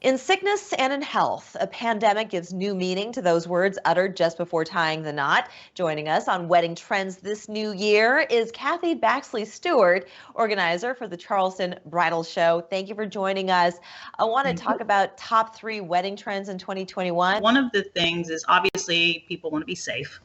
In sickness and in health, a pandemic gives new meaning to those words uttered just before tying the knot. Joining us on Wedding Trends this new year is Kathy Baxley Stewart, organizer for the Charleston Bridal Show. Thank you for joining us. I want to talk about top 3 wedding trends in 2021. One of the things is obviously people want to be safe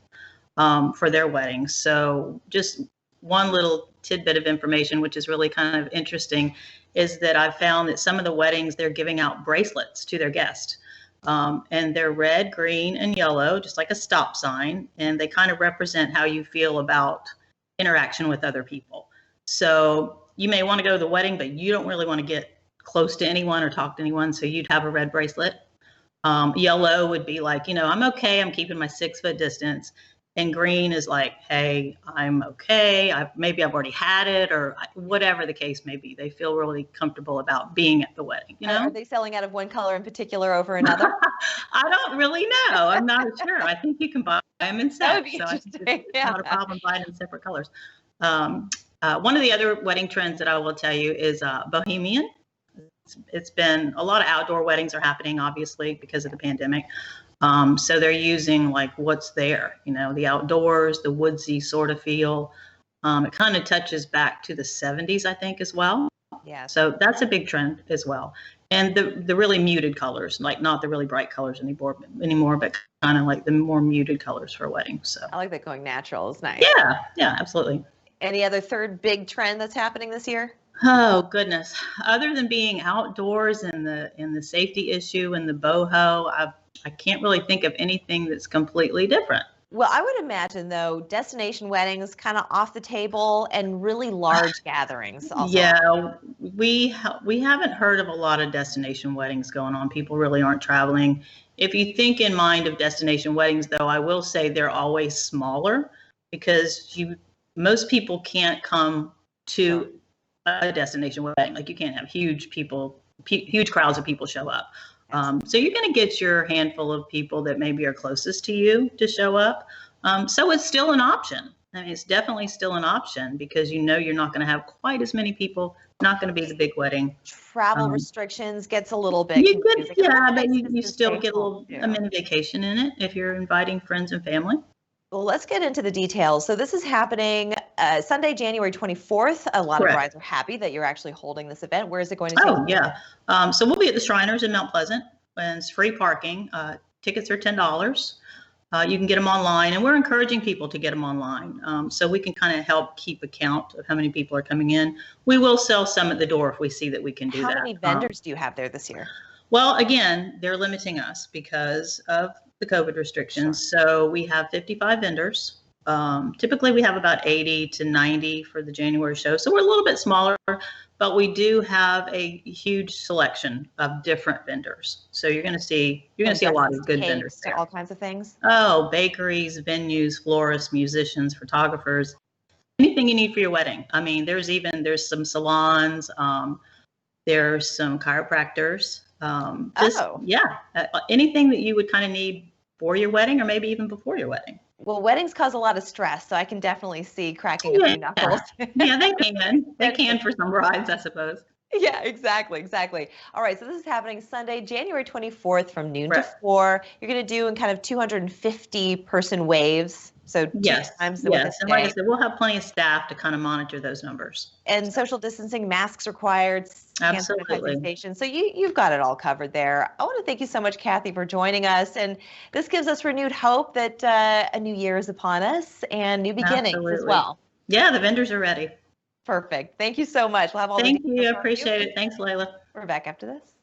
for their weddings. So just one little tidbit of information, which is really kind of interesting, is that I've found that some of the weddings, they're giving out bracelets to their guests. And they're red, green, and yellow, just like a stop sign. And they kind of represent how you feel about interaction with other people. So you may want to go to the wedding, but you don't really want to get close to anyone or talk to anyone. So you'd have a red bracelet. Yellow would be like, I'm okay. I'm keeping my 6-foot distance. And green is like, hey, I'm okay. Maybe I've already had it, or whatever the case may be. They feel really comfortable about being at the wedding. Are they selling out of one color in particular over another? I don't really know. I'm not sure. I think you can buy them in sets. So I think it's not a problem buying in separate colors. One of the other wedding trends that I will tell you is bohemian. It's been a lot of outdoor weddings are happening, obviously, because of the pandemic. So they're using like what's there, the outdoors, the woodsy sort of feel. It kind of touches back to the 70s, I think, as well. Yeah. So that's a big trend as well. And the really muted colors, like not the really bright colors anymore, but kind of like the more muted colors for a wedding. So I like that going natural. It's nice. Yeah, absolutely. Any other third big trend that's happening this year? Oh goodness! Other than being outdoors and the safety issue and the boho, I can't really think of anything that's completely different. Well, I would imagine, though, destination weddings kind of off the table and really large gatherings also. Yeah, we haven't heard of a lot of destination weddings going on. People really aren't traveling. If you think in mind of destination weddings, though, I will say they're always smaller because most people can't come to a destination wedding. Like you can't have huge crowds of people show up. So you're going to get your handful of people that maybe are closest to you to show up. So it's still an option. I mean, it's definitely still an option because you're not going to have quite as many people. Not going to be the big wedding. Travel restrictions gets a little bit confusing. But you still get a mini vacation in it if you're inviting friends and family. Well, let's get into the details. So this is happening Sunday, January 24th. A lot of brides are happy that you're actually holding this event. Where is it going to take place? Oh, yeah. So we'll be at the Shriners in Mount Pleasant, and it's free parking. Tickets are $10. You can get them online, and we're encouraging people to get them online so we can kind of help keep account of how many people are coming in. We will sell some at the door if we see that we can do that. How many vendors do you have there this year? Well, again, they're limiting us because of the COVID restrictions. Sure. So we have 55 vendors. Typically we have about 80 to 90 for the January show. So we're a little bit smaller, but we do have a huge selection of different vendors. So you're going to see a lot of good vendors there. All kinds of things. Oh, bakeries, venues, florists, musicians, photographers, anything you need for your wedding. I mean, there's some salons, there's some chiropractors. Anything that you would kind of need for your wedding or maybe even before your wedding. Well, weddings cause a lot of stress, so I can definitely see cracking a few knuckles. Yeah, they can. They can for some brides, I suppose. Yeah, exactly. All right, so this is happening Sunday, January 24th from noon to 4. You're going to do in kind of 250-person waves. So times the and like I said, we'll have plenty of staff to kind of monitor those numbers. And social distancing, masks required. Absolutely. So you've got it all covered there. I want to thank you so much, Kathy, for joining us. And this gives us renewed hope that a new year is upon us and new beginnings as well. Yeah, the vendors are ready. Perfect. Thank you so much. We'll have all Thank you. I appreciate it. Thanks, Leyla. We're back after this.